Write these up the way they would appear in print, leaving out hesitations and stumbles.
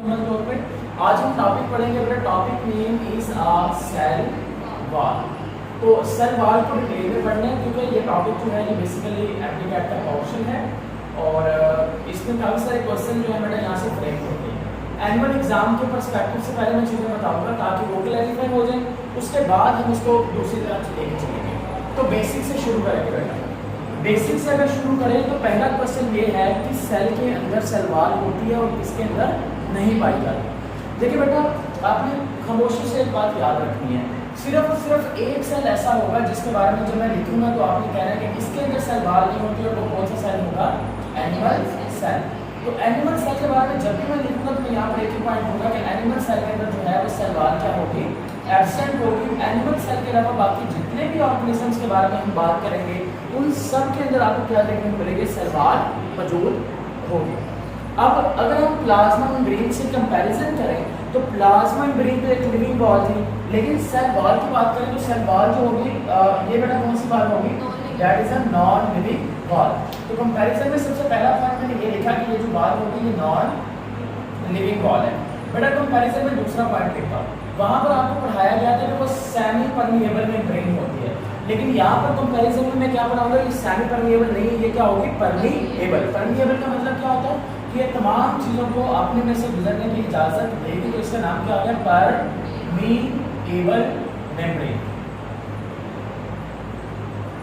तौर पे आज हम टॉपिक पढ़ेंगे। अपना topic name is cell wall. तो सेल वॉल को डिटेल में पढ़ना है क्योंकि ये टॉपिक जो है ये बेसिकली एप्लीकेट का ऑप्शन है और इसमें काफ़ी सारे क्वेश्चन जो है बेटा यहाँ से फ्रेम होते हैं। एनुअल एग्जाम के पर्सपेक्टिव से पहले मैं चीज़ें बताऊंगा ताकि वो क्लैरिफाई हो जाए, उसके बाद हम उसको दूसरी तरफ लेके चलेंगे। तो बेसिक से शुरू करेंगे बेटा। बेसिक से अगर शुरू करें तो पहला क्वेश्चन ये है कि सेल के अंदर सेल वॉल होती है और किसके अंदर नहीं पाई जाती। देखिए बेटा, आपने खामोशी से एक बात याद रखनी है, सिर्फ और सिर्फ एक सेल ऐसा होगा जिसके बारे में जब मैं लिखूंगा तो आपने कहना है कि इसके अंदर सेल वॉल नहीं होती है, तो कौन सा सेल होगा? Animal cell. तो एनिमल सेल के बारे में जब भी मैं लिखूंगा तो यहाँ पर एक ही पॉइंट होगा कि एनिमल सेल के अंदर जो है वो सेल वॉल क्या होगी? एब्सेंट होगी। एनिमल सेल के अलावा बाकी जितने भी ऑर्गेनिजम्स के बारे में हम बात करेंगे उन सब के अंदर आपको क्या देखने को मिलेगी? सेल वॉल मौजूद होगी। अब अगर हम प्लाज्मा मेम्ब्रेन से कंपैरिजन करें तो प्लाज्मा मेम्ब्रेन तो एक लिविंग वॉल थी, लेकिन सेल वॉल की बात करें तो सेल वॉल जो होगी ये बेटा कौन सी वॉल होगी? That is a non living wall. तो कंपैरिजन में सबसे पहला पॉइंट मैंने ये लिखा कि ये जो वॉल होगी ये नॉन लिविंग वॉल है। बेटा कंपैरिजन में दूसरा पॉइंट लिखा, वहां पर आपको पढ़ाया गया था कि वो सेमी परमिएबल मेम्ब्रेन होती है, लेकिन यहाँ पर कंपैरिजन में मैं क्या पढ़ाऊंगा? ये सेमी परमिएबल नहीं, ये क्या होगी? परमिएबल। परमिएबल का मतलब क्या होता है कि ये तमाम चीज़ों को अपने में से गुजरने की इजाज़त देगी, तो इसका नाम क्या हो गया? Permeable membrane.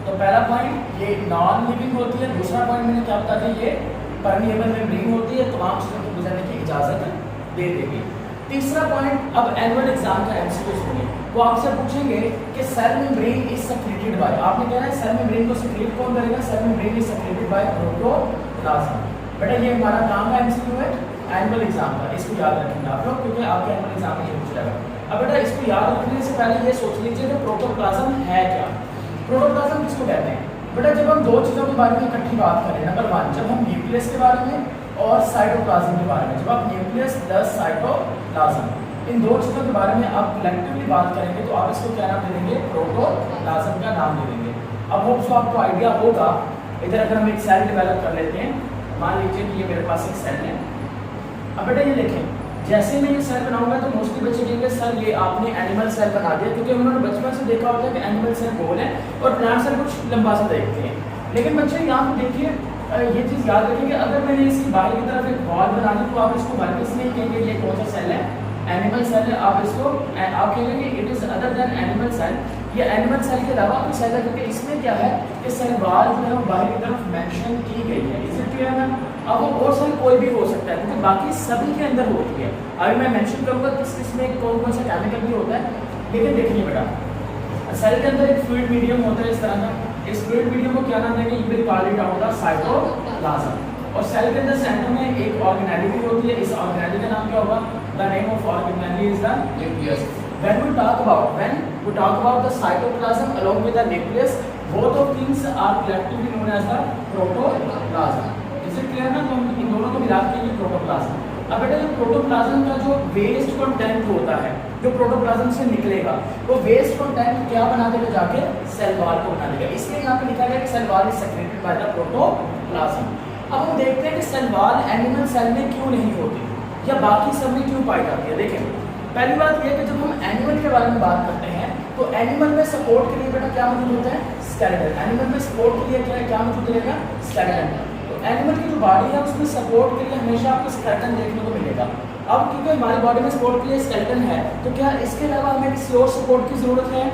तो पहला पॉइंट ये नॉन लिविंग होती है, दूसरा पॉइंट मैंने क्या बता दिया? ये परमिएबल मेम्ब्रेन होती है, तमाम चीज़ों को गुजरने की इजाज़त दे देगी। तीसरा पॉइंट, अब एनुअल एग्जाम का एमसीक्यू सुनिए, वो आपसे पूछेंगे कि cell membrane is secreted by, आपने कहना है सेल मेम्ब्रेन को सेक्रेट कौन करेगा? Cell membrane is secreted by protoplasm. बेटा ये हमारा काम का एमसीक्यू है एनुअल एग्जाम का, इसको याद रखेंगे आप लोग क्योंकि आपके एनुअल एग्जाम में ये पूछ जाएगा। अब बेटा इसको याद रखने से पहले ये सोच लीजिए कि प्रोटोप्लाज्म है क्या? प्रोटोप्लाज्म किसको कहते हैं? बेटा जब हम दो चीज़ों के बारे में इकट्ठी बात करें, नंबर वन जब हम न्यूक्लियस के बारे में और साइटोप्लाज्म के बारे में, जब आप न्यूक्लियस प्लस साइटोप्लाज्म इन दो चीज़ों के बारे में आप कलेक्टिवली बात करेंगे तो आप इसको क्या नाम दे देंगे? प्रोटोप्लाज्म का नाम दे देंगे। अब होप सो आपको आइडिया होगा। इधर अगर हम एक सेल डेवलप कर लेते हैं, मान लीजिए कि ये मेरे पास एक सेल है। अब बेटा ये देखें, जैसे मैं ये सेल बनाऊंगा तो मोस्टली बच्चे कहेंगे सर ये आपने एनिमल सेल बना दिया, क्योंकि उन्होंने बचपन से देखा होता है कि एनिमल सेल गोल है और प्लांट सेल कुछ लंबा सा देखते हैं। लेकिन बच्चे यहाँ पर देखिए ये चीज़ याद रखें कि अगर मैंने इसकी बाहर की तरफ एक वॉल बना दी तो आप इसको वर्कस नहीं कहेंगे ये कौन सा सेल है? एनिमल सेल है। आप इसको आप कहेंगे कि it is other than animal cell, ये एनिमल सेल के अलावा कोई सेल है, क्योंकि इसमें क्या है कि सेल वॉल जो है वो बाहर की तरफ मेंशन की गई है। Is it clear ma'am? अब वो और सेल कोई भी हो सकता है क्योंकि बाकी सभी के अंदर होती है। अभी मैं मेंशन करूँगा किस किस में कौन कौन सा केमिकल भी होता है, लेकिन देखिए बेटा सेल के अंदर एक फ्लूइड मीडियम होता है इस तरह का, इस फ्लूइड मीडियम को क्या नाम देंगे? You will call it out the cytoplasm. और सेल के अंदर सेंटर में एक ऑर्गेनेली भी होती है, इस ऑर्गेनेली का नाम क्या होगा? The name of organelle is the nucleus. when we talk about the cytoplasm along with the nucleus, both of things are collectively known as the protoplasm. is it clear ना? तो इन दोनों को मिला के ये प्रोटोप्लाज्म। अब बेटा जो प्रोटोप्लाज्म का जो वेस्ट कंटेंट होता है जो प्रोटोप्लाज्म से निकलेगा वो वेस्ट कंटेंट क्या बना देगा? जाके सेल वॉल को बना देगा। इसलिए यहाँ पे लिखा गया कि cell wall is secreted by the protoplasm. अब हम देखते हैं कि सेल वॉल एनिमल सेल में क्यों नहीं होती या बाकी सब में क्यों पाई जाती है। देखें, पहली बात यह कि जब हम एनिमल के बारे में बात करते हैं तो एनिमल में सपोर्ट के लिए बेटा क्या मौजूद होता है? स्केलेटन। एनिमल में सपोर्ट के लिए क्या मौजूद रहेगा? स्केलेटन। तो एनिमल की जो बॉडी है उसमें सपोर्ट के लिए हमेशा आपको स्केलेटन देखने को मिलेगा। अब क्योंकि हमारी बॉडी में सपोर्ट के लिए स्केलेटन है तो क्या इसके अलावा हमें किसी और सपोर्ट की जरूरत है?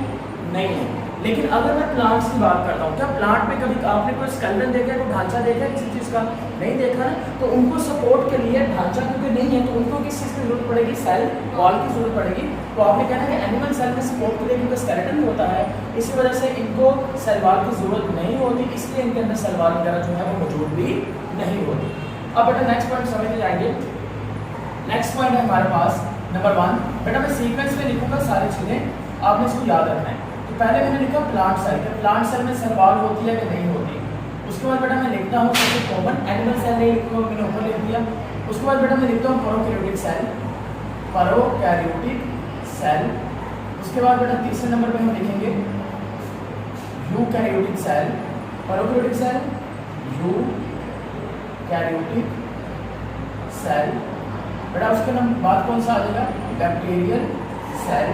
नहीं है। लेकिन अगर मैं प्लांट्स की बात करता हूँ, क्या प्लांट में कभी आपने कोई स्केलेटन देखा है, कोई ढांचा देखा है किसी चीज़ का? नहीं देखा ना, तो उनको सपोर्ट के लिए ढांचा क्योंकि नहीं है तो उनको किस चीज़ की जरूरत पड़ेगी? सेल वॉल की जरूरत पड़ेगी। तो आपने कहना है कि एनिमल सेल में सपोर्ट के लिए क्योंकि स्केलेटन होता है इसी वजह से इनको सेल वॉल की जरूरत नहीं होती, इसलिए इनके अंदर सेल वॉल वगैरह जो है वो मौजूद भी नहीं होती। अब बेटा नेक्स्ट पॉइंट समझ जाएंगे। नेक्स्ट पॉइंट है हमारे पास नंबर वन। बेटा मैं सीक्वेंस में लिखूंगा सारी चीज़ें, आपने इसको याद रखना है। तो पहले मैंने लिखा प्लांट सेल, प्लांट सेल में सेल वॉल होती है कि नहीं होती। उसके बाद बेटा मैं लिखता हूँ सबसे कॉमन एनिमल सेल नहीं लिखूँगा, मैंने ऊपर लिख दिया। उसके बाद बेटा मैं लिखता हूँ प्रोकैरियोटिक सेल, प्रोकैरियोटिक सेल। उसके बाद बेटा तीसरे नंबर पे हम लिखेंगे eukaryotic cell, prokaryotic cell, eukaryotic cell. बेटा उसके बाद कौन सा आ जाएगा, बैक्टीरियल सेल,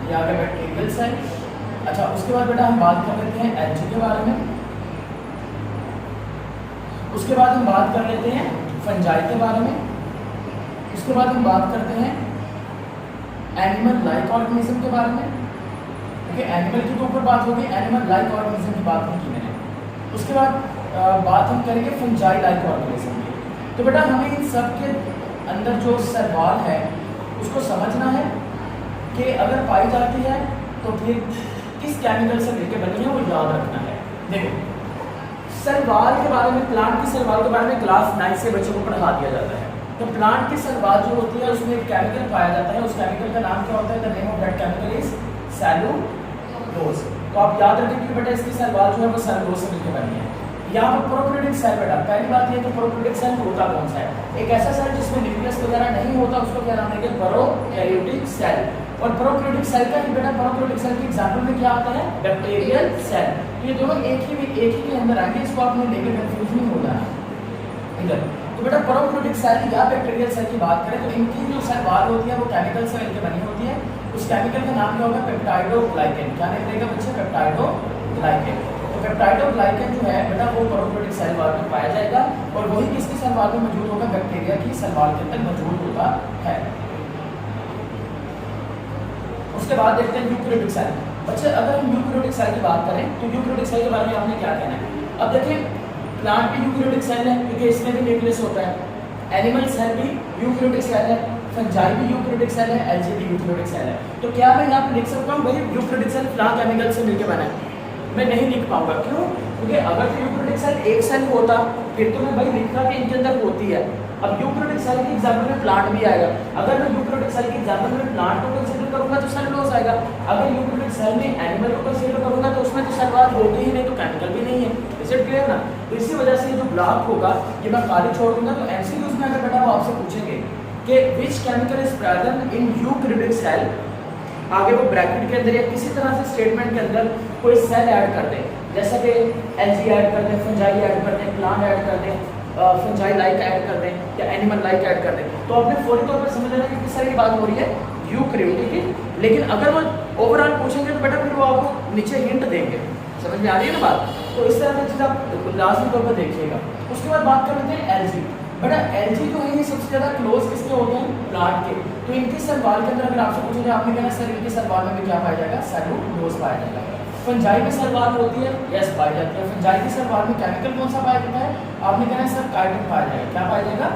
ये आ गया बैक्टीरियल सेल। अच्छा उसके बाद बेटा हम बात कर लेते हैं एल्गी के बारे में, उसके बाद हम बात कर लेते हैं फंजाई के बारे में, उसके बाद हम बात करते हैं एनिमल लाइक ऑर्गेनिज्म के बारे में। ओके, एनिमल की तो ऊपर बात होगी, एनिमल लाइक ऑर्गेनिज्म की बात नहीं की मैंने। उसके बाद बात हम करेंगे फंजाई लाइक ऑर्गेनिज्म की। तो बेटा हमें इन सब के अंदर जो सवाल है उसको समझना है कि अगर पाई जाती है तो फिर किस केमिकल से मिलकर बनी है वो याद रखना है। देखो सलवार के बारे में, प्लांट की सलवार के बारे में क्लास 9 से बच्चों को पढ़ा दिया जाता है। तो प्लांट की सलवार जो होती है उसमें एक केमिकल पाया जाता है, उस केमिकल का नाम क्या होता है, the name of that chemical is cellulose. तो आप याद रखें कि बेटा इसकी सलवार जो है वो सेलुलोज से मिलकर बनी है। यहाँ पर प्रोकैरियोटिक सेल बेटा, पहली बात ये कि प्रोकैरियोटिक सेल होता कौन सा है, एक ऐसा सेल जिसमें न्यूक्लियस वगैरह नहीं होता उसको क्या नाम देंगे, प्रोकैरियोटिक सेल। और प्रोकैरियोटिक सेल का ही बेटा, प्रोकैरियोटिक सेल के एग्जांपल में क्या आता है, बैक्टीरियल सेल। तो ये दोनों एक ही के अंदर आएंगे, इसको आपने लेके कंफ्यूज नहीं हो जाना इधर। तो बेटा प्रोकैरियोटिक सेल या बैक्टीरियल सेल की बात करें तो इनकी जो सेल वॉल होती है वो केमिकल से मिलकर बनी होती है। उस केमिकल का नाम क्या होगा, पेप्टाइडोग्लाइकेन। क्या नाम रहेगा बच्चे, पेप्टाइडोग्लाइकेन। तो पेप्टाइडोग्लाइकेन जो है बेटा वो प्रोकैरियोटिक सेल वॉल में पाया जाएगा और वही किसकी सेल वॉल में मौजूद होगा, बैक्टीरिया की सेल वॉल के अंदर मौजूद होता है। उसके बाद देखते हैं यूकैरियोटिक सेल। बच्चे अगर हम यूकैरियोटिक सेल की बात करें तो यूकैरियोटिक सेल के बारे में आपने क्या कहना है। अब देखिए प्लांट भी यूकैरियोटिक सेल है क्योंकि इसमें भी न्यूक्लियस होता है, एनिमल सेल भी यूकैरियोटिक सेल है, फंजाई भी यूकैरियोटिक सेल है, एल्गी भी यूकैरियोटिक सेल है। तो क्या मैं यहाँ पे लिख सकता हूँ भाई यूकैरियोटिक सेल फलां केमिकल से मिलकर बना है, मैं नहीं लिख पाऊंगा। क्यों? क्योंकि अगर तो यूकैरियोटिक सेल एक सेल होता फिर तो मैं भाई लिखता कि इनके अंदर होती है। अब यूकैरियोटिक सेल के एग्जांपल में प्लांट भी आएगा, अगर मैं यूकैरियोटिक सेल के एग्जांपल में प्लांट को कंसीडर करूंगा तो सेलुलोज आएगा, अगर यूकैरियोटिक सेल में एनिमल को कंसीडर करूंगा तो उसमें तो सेल वॉल होती ही नहीं, तो केमिकल भी नहीं है। इज इट क्लियर ना? तो इसी वजह से जो ब्लॉक होगा ये मैं खाली छोड़ दूंगा। तो एमसीक्यूज में अगर बेटा वो आपसे पूछेंगे कि which chemical is present in eukaryotic cell, आगे वो ब्रैकेट के अंदर या किसी तरह से स्टेटमेंट के अंदर कोई सेल ऐड कर दें, जैसा कि एल्गी ऐड कर दें, फंजाई ऐड कर दें, प्लांट ऐड कर दें, फंजाई लाइक ऐड कर दें या एनिमल लाइक ऐड कर दें, तो आपने फौरी तौर पर समझ लेना कि किस तरह की बात हो रही है, यूकैरियोटिक की। लेकिन अगर वो ओवरऑल पूछेंगे तो बेटा फिर वो आपको नीचे हिंट देंगे। समझ में आ रही है ना बात? तो इस तरह की चीज़ आप लाजमी तौर पर देखिएगा। उसके बाद बात कर लेते हैं एल्गी। बेटा एल्गी जो है ये सबसे ज़्यादा क्लोज किसके होते हैं, प्लांट के। तो इनकी सेल वॉल के अंदर अगर आपसे पूछेंगे आपने कहना सर इनकी सेल वॉल में भी क्या पाया जाएगा, सेलुलोज पाया जाएगा। फंजाई में सेल वॉल होती है, यस पाई जाती है। फंजाई की सेल वॉल में केमिकल कौन सा पाया जाता है, आपने कहना है सर काइटिन पाया जाएगा। क्या पाया जाएगा,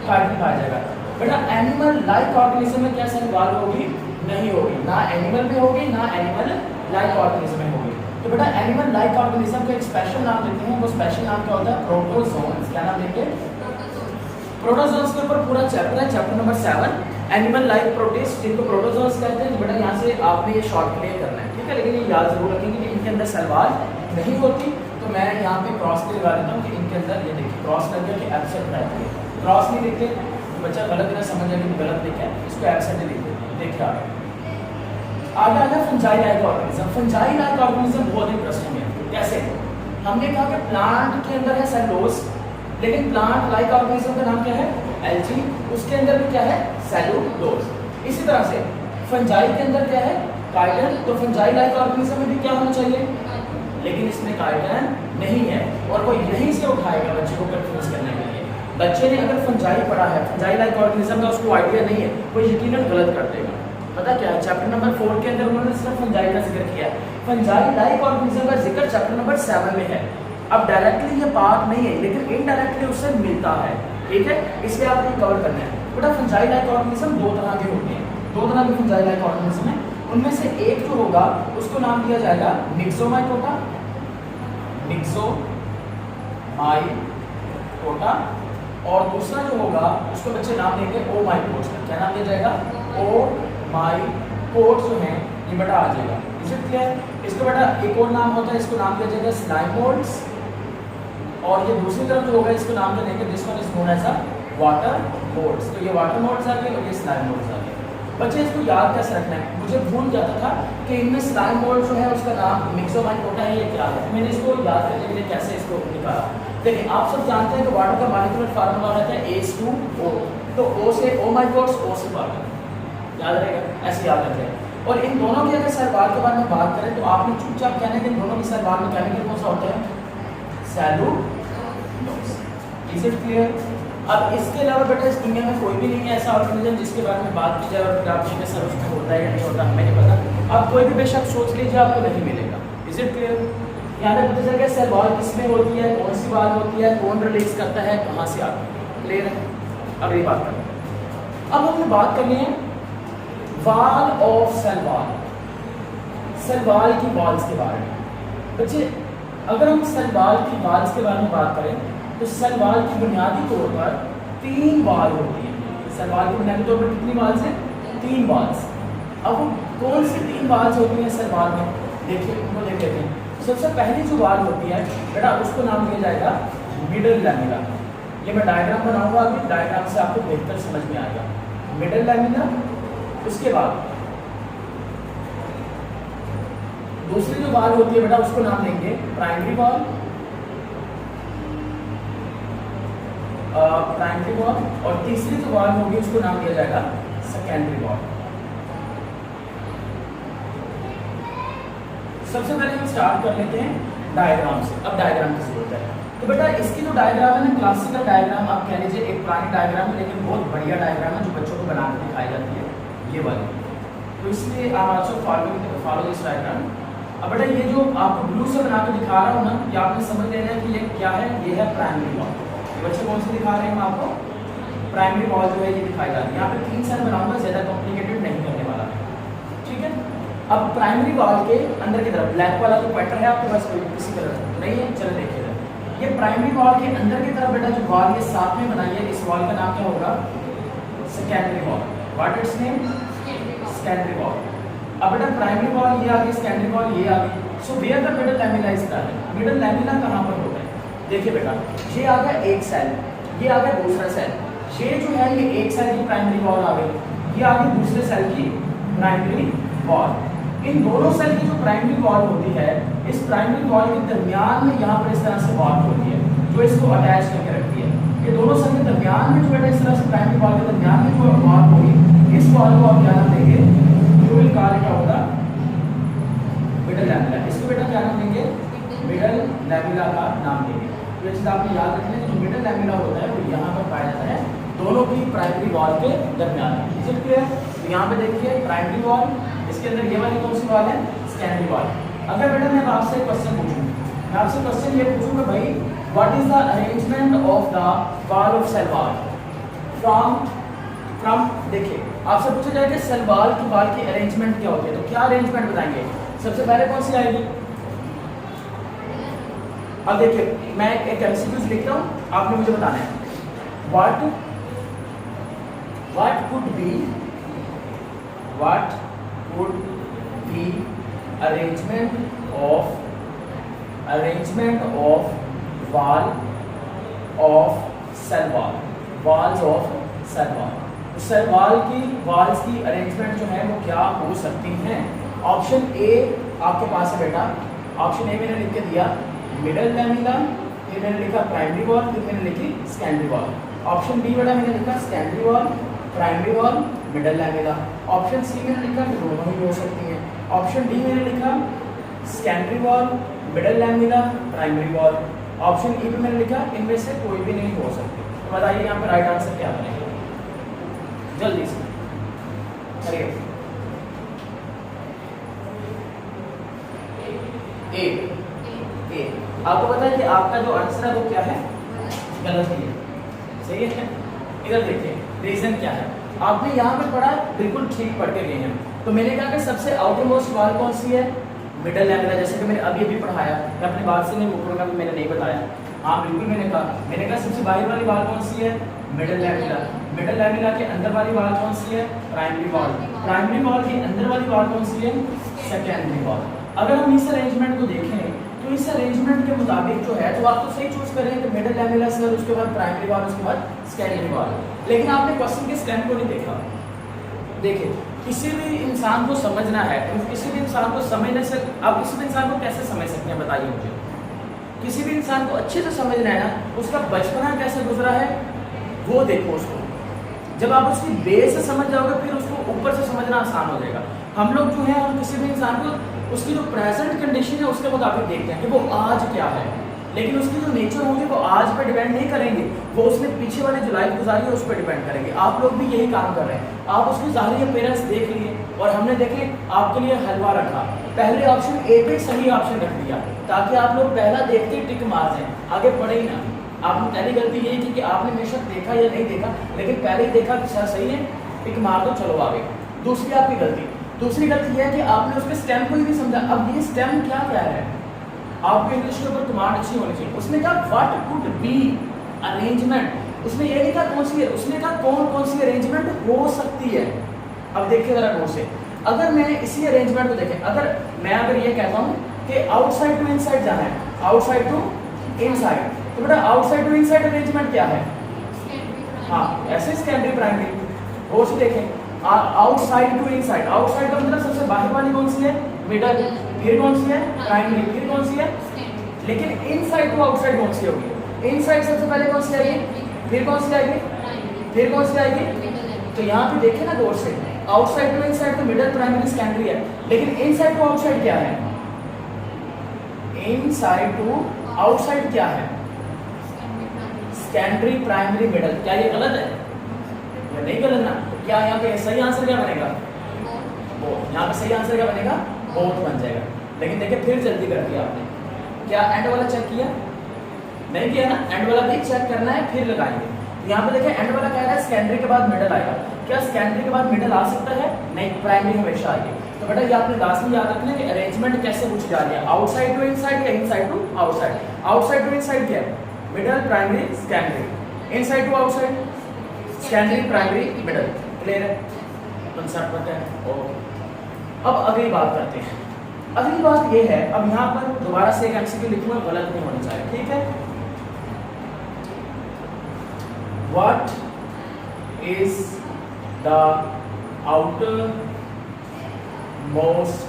काइटिन पाया जाएगा। बेटा एनिमल लाइक ऑर्गेनिज्म में क्या सेल वॉल होगी, नहीं होगी, ना एनिमल में होगी ना एनिमल लाइक ऑर्गेनिज्म में होगी। तो बेटा एनिमल लाइक ऑर्गेनिज्म का एक स्पेशल नाम देते हैं, वो स्पेशल नाम क्या होता है, प्रोटोजोन्स। क्या नाम देंगे, प्रोटोजोन्स के ऊपर पूरा चैप्टर है, chapter number 7 animal like protist, जिनको प्रोटोजोन्स कहते हैं। बेटा यहाँ से आपने ये शॉर्ट क्लियर करना है, ठीक है। लेकिन ये याद जरूर रखेंगे कि इनके अंदर सेल वॉल नहीं होती। तो मैं यहाँ पे क्रॉस के लगा देता हूँ कि इनके अंदर, ये देखिए क्रॉस कर दिया कि एब्सेंट रहती है। क्रॉस नहीं लिखते तो बच्चा गलत ना समझ जाए कि गलत लिखा है, इसको एब्सेंट लिख देते। देखिए आगे आ गया fungi like organism. Fungi like organism बहुत इंटरेस्टिंग है। कैसे? हमने कहा कि प्लांट के अंदर है सेलुलोज, लेकिन प्लांट लाइक ऑर्गेनिज्म का नाम क्या है, एल्गी, उसके अंदर भी क्या है, सेलुलोज। इसी तरह से फंजाई के अंदर क्या है, काइटिन। तो फंजाई लाइक ऑर्गेनिज्म में भी क्या होना चाहिए, लेकिन इसमें काइटिन नहीं है और वो यहीं से उठाएगा बच्चे को कंफ्यूज करने के लिए। बच्चे ने अगर फंजाई पढ़ा है, फंजाई लाइक ऑर्गेनिज्म का उसको आइडिया नहीं है, वो यकीनन गलत कर देगा। पता क्या है, चैप्टर नंबर 4 के अंदर उन्होंने सिर्फ फंजाई का जिक्र किया है, फंजाई लाइक ऑर्गेनिज्म का जिक्र चैप्टर नंबर 7 में है। अब डायरेक्टली ये पार्ट नहीं है लेकिन इनडायरेक्टली उससे मिलता है, ठीक है, इसलिए आपको कवर करना है। बेटा फंजाई लाइक ऑर्गेनिज्म दो तरह के होते हैं, दो तरह के फंजाई लाइक ऑर्गेनिज्म है। उनमें से एक जो होगा उसको नाम दिया जाएगा मिक्सोमाइकोटा, मिक्सोमाइकोटा, और दूसरा जो होगा उसको बच्चे नाम देंगे ओमाइकोट्स। क्या नाम दिया जाएगा, ओमाइकोट्स जो है ये बेटा आ जाएगा। इसे क्लियर? इसको बेटा एक और नाम होता है, इसको नाम दिया जाएगा स्लाइमोल्ड्स, और ये दूसरी तरफ जो होगा इसको नाम दे देंगे this one is known as a water moulds. तो ये वाटर मोल्ड्स आ गए और ये स्लाइम मोल्ड्स आ गए। बच्चे इसको याद कैसे रखना है, मुझे भूल जाता था कि इनमें स्लाइम मोल्ड जो है उसका नाम मिक्सोमाइकोटा है, ये क्या है, मैंने इसको याद करने के लिए कैसे इसको निकाला। देखिए आप सब जानते हैं कि वाटर का मॉलिक्यूलर फार्मूला रहता है H2O, तो O से ओ माय गॉड्स O से पावर, याद रहेगा, ऐसे याद रखते हैं। और इन दोनों की अगर सेलवाल के बारे में बात करें तो आपने चुपचाप कहना है कि इन दोनों की सेलवाल में केमिकल कौन सा होता है, सेलुलोज। Is it clear? अब इसके अलावा बेटा इस दुनिया में कोई भी नहीं है ऐसा ऑर्गेनिज्म जिसके बारे में बात की जाए और फिर आप कहेंगे सर उसमें होता है या नहीं होता, हमें नहीं पता। आप कोई भी बेशक सोच लीजिए, आपको नहीं मिलेगा। Is it clear? यहाँ पे पता चल गया सेल वॉल किसमें होती है, कौन सी वॉल होती है, कौन रिलीज करता है, कहाँ से आता है। क्लियर है? अब ये बात करते हैं। अब हमने बात करनी है wall of cell wall, cell wall की वॉल्स के बारे में। बच्चे अगर हम सेल वॉल की वॉल्स के बारे में बात करें तो सेल वॉल की बुनियादी तौर पर 3 वॉल होती है। सेल वॉल की बुनियादी तौर पर कितनी वॉल्स हैं? 3 वॉल्स। अब कौन सी 3 वॉल्स होती हैं सेल वॉल में, देखिए उनको देख लेते हैं। सबसे पहली जो वॉल होती है बेटा उसको नाम दिया जाएगा मिडल लैमिना। ये मैं डायग्राम बनाऊंगा, अभी डायग्राम से आपको बेहतर समझ में आएगा। मिडल लैमिना, उसके बाद दूसरी जो वॉल होती है बेटा उसको नाम देंगे प्राइमरी वॉल, प्राइमरी वॉल, और तीसरी जो वॉल होगी उसको नाम दिया जाएगा सेकेंडरी वॉल। सबसे पहले हम स्टार्ट कर लेते हैं डायग्राम से। अब डायग्राम की जरूरत है तो बेटा इसकी जो डायग्राम है ना, क्लासिकल डायग्राम आप कह लीजिए, एक पुरानी डायग्राम है लेकिन बहुत बढ़िया डायग्राम है जो बच्चों को बनाकर दिखाई जाती है, ये वाली। तो इसलिए आप आल्सो फॉलो दिस डायग्राम। अब बेटा ये जो आपको ब्लू से बनाकर दिखा रहा हूँ ना, ये आपने समझ लेना है कि ये क्या है, ये है प्राइमरी वॉल। बच्चे कौन से दिखा रहे हैं हम आपको, प्राइमरी वॉल जो है ये दिखाई जा रही है। यहाँ पे 3 सेल बनाऊंगा, ज्यादा कॉम्प्लिकेटेड नहीं करने वाला, ठीक है। अब प्राइमरी वॉल के अंदर की तरफ ब्लैक वाला जो पैटर्न है आपके पास किसी कलर नहीं है, चलो देखिए ये प्राइमरी वॉल के अंदर की तरफ बेटा जो वॉल ये साथ में बनाई है, इस वॉल का नाम क्या होगा, secondary wall. What it's name, secondary wall. अब बेटा प्राइमरी वॉल ये आ गई, सेकेंडरी वॉल ये आ गई। So where the middle lamina is present. Middle lamina कहाँ पर होता है, देखिए बेटा ये आ गया एक सेल, ये आ गया दूसरा सेल, ये जो है ये एक सेल की प्राइमरी वॉल आ गई, ये आ गई दूसरे सेल की प्राइमरी वॉल। इन दोनों सेल की जो प्राइमरी वॉल होती है, इस प्राइमरी वॉल के दरमियान में यहाँ पर इस तरह से वॉल होती है जो इसको अटैच करके रखती है। ये दोनों सेल के दरमियान में जो बेटा इस तरह से प्राइमरी वॉल के दरमियान में जो वॉल होगी, इस वॉल को आप क्या नाम देंगे, जो विल कॉल इट होगा मिडल लैमिना। इसको बेटा क्या नाम देंगे, मिडल लैमिना का नाम देंगे। तो ये चीज़ आपको याद रखना है, जो मिडल लैमिना होता है वो यहाँ पर पाया जाता है दोनों की प्राइमरी वॉल के दरमियान। Is it clear? तो यहाँ पे देखिए प्राइमरी वॉल, इसके अंदर ये वाली कौन सी वॉल है, सेकेंडरी वॉल। अगर बेटा मैं आपसे क्वेश्चन पूछूं, मैं आपसे क्वेश्चन ये पूछूंगा भाई what is the arrangement of the wall of cell wall from देखिए आपसे पूछा जाए कि सेल वॉल की वॉल की अरेंजमेंट क्या होती है, तो क्या अरेंजमेंट बताएंगे। सबसे पहले कौन सी आएगी, अब देखिए मैं एक एमसीक्यूज लिख रहा हूँ, आपने मुझे बताना है what could be arrangement of wall of cell wall, walls of cell wall। Cell wall की वॉल्स की अरेंजमेंट जो है वो क्या हो सकती हैं। ऑप्शन ए आपके पास है बेटा, ऑप्शन ए मैंने लिख के दिया मिडल लैमिना, ये मैंने लिखा प्राइमरी वॉल, फिर मैंने लिखी सेकेंडरी वॉल। ऑप्शन बी बेटा मैंने लिखा secondary wall, primary wall, middle lamina. Option C मैंने लिखा कि दोनों ही हो सकती हैं। ऑप्शन डी मैंने लिखा secondary wall, middle lamina, primary wall. Option E पे मैंने लिखा इनमें से कोई भी नहीं हो सकती। तो बताइए यहाँ पर राइट आंसर क्या बनेगा, जल्दी से करिए। ए आपको पता है कि आपका जो आंसर है वो क्या है, गलत ही है, सही है। इधर देखिए रीजन क्या है, आपने यहाँ पे पढ़ा बिल्कुल ठीक पढ़ के गए हैं। तो मैंने कहा कि सबसे आउटर मोस्ट वॉल कौन सी है, मिडल लैमिना, जैसे कि मैंने अभी पढ़ाया, मैं अपनी बात से नहीं मुकरूंगा, मैंने नहीं बताया। हाँ बिल्कुल मैंने कहा सबसे बाहर वाली वॉल कौन सी है, मिडल लैमिना। मिडल लैमिना के अंदर वाली वॉल कौन सी है, प्राइमरी वॉल। प्राइमरी वॉल के अंदर वाली वॉल कौन सी है, सेकेंडरी वॉल। अगर हम इस अरेंजमेंट को देखें तो इस अरेंजमेंट के मुताबिक जो है तो आप तो सही चूज करें कि मिडल लैमिना से, उसके बाद प्राइमरी वॉल, उसके बाद सेकेंडरी वॉल। लेकिन आपने क्वेश्चन के स्टेप को नहीं देखा। देखिए किसी भी इंसान को समझना है, किसी भी इंसान को समझने से आप किसी भी इंसान को कैसे समझ सकते हैं बताइए मुझे। किसी भी इंसान को अच्छे से समझना है ना, उसका बचपना कैसे गुजरा है वो देखो उसको। जब आप उसकी बेस से समझ जाओगे फिर उसको ऊपर से समझना आसान हो जाएगा। हम लोग जो है हम किसी भी इंसान को उसकी जो प्रेजेंट कंडीशन है उसके मुताबिक देखते हैं कि वो आज क्या है, लेकिन उसकी जो नेचर होगी वो आज पे डिपेंड नहीं करेंगे, वो उसने पीछे वाले जो लाइफ गुजारी है उस पर डिपेंड करेंगे। आप लोग भी यही काम कर रहे हैं। आप उसकी ज़ाहिर अपीयरेंस देख लिए और हमने देखे आपके लिए हलवा रखा, पहले ऑप्शन ए पे सही ऑप्शन रख दिया ताकि आप लोग पहला देखते ही टिक मार दें, आगे पढ़े ही ना। आपने पहली गलती यही की कि आपने हमेशा देखा या नहीं देखा, लेकिन पहले ही देखा कि सर सही है टिक मार दो चलो आगे। दूसरी आपकी गलती यह है कि आपने उसके स्टेम को ही नहीं समझा। अब ये स्टेम क्या क्या है, आपको इंग्लिश के ऊपर कमांड अच्छी होनी चाहिए। उसने कहा व्हाट कुड बी अरेंजमेंट, उसने ये लिखा कौन सी है, उसने कहा कौन कौन सी अरेंजमेंट हो सकती है। अब देखिए जरा नोट से, अगर मैं इसी अरेंजमेंट को देखें, अगर ये कहता हूँ कि आउटसाइड टू इनसाइड जाना है, आउटसाइड टू इनसाइड, तो बेटा आउटसाइड टू इनसाइड अरेंजमेंट क्या है? हाँ ऐसे सेकेंडरी प्राइमरी। और से देखें आउटसाइड टू इनसाइड, आउटसाइड का मतलब सबसे बाहर वाली कौन सी है? मिडल। फिर कौन सी है? प्राइमरी। फिर कौन सी है? लेकिन इनसाइड टू आउटसाइड कौन सी होगी? इनसाइड सबसे पहले कौन सी आएगी? फिर कौन सी आएगी? फिर कौन सी आएगी? तो यहाँ पे देखें ना गौर से, आउटसाइड टू इनसाइड तो मिडल, प्राइमरी, सेकेंडरी है, लेकिन इनसाइड टू आउटसाइड क्या है? इनसाइड टू आउटसाइड क्या है? Secondary, primary, middle. क्या ये गलत है? या नहीं गलत ना? क्या यहाँ पे सही आंसर क्या बनेगा? बोथ। यहाँ पे सही आंसर क्या बनेगा? बोथ बन जाएगा। लेकिन देखिए फिर जल्दी कर दिया आपने, क्या एंड वाला चेक किया? नहीं किया ना, एंड वाला भी चेक करना है फिर लगाएंगे। यहाँ पे देखिए एंड वाला कह रहा है सेकेंडरी के बाद मिडल आएगा, क्या सेकेंडरी के बाद मिडल आ सकता है? नहीं, प्राइमरी हमेशा आएगी। तो बेटा ये आपने लास्ट में याद रखना कि अरेंजमेंट कैसे पूछी जा रही है, आउटसाइड टू इनसाइड या inside to outside. Outside to inside क्या है? Middle, primary, secondary. Inside to outside secondary, primary, middle. Clear है? कंसेप्ट पता है? और अब अगली बात करते हैं। अगली बात ये है, अब यहाँ पर दोबारा से एक एमसीक्यू लिखूंगा, गलत नहीं होना चाहिए, ठीक है? What is the outermost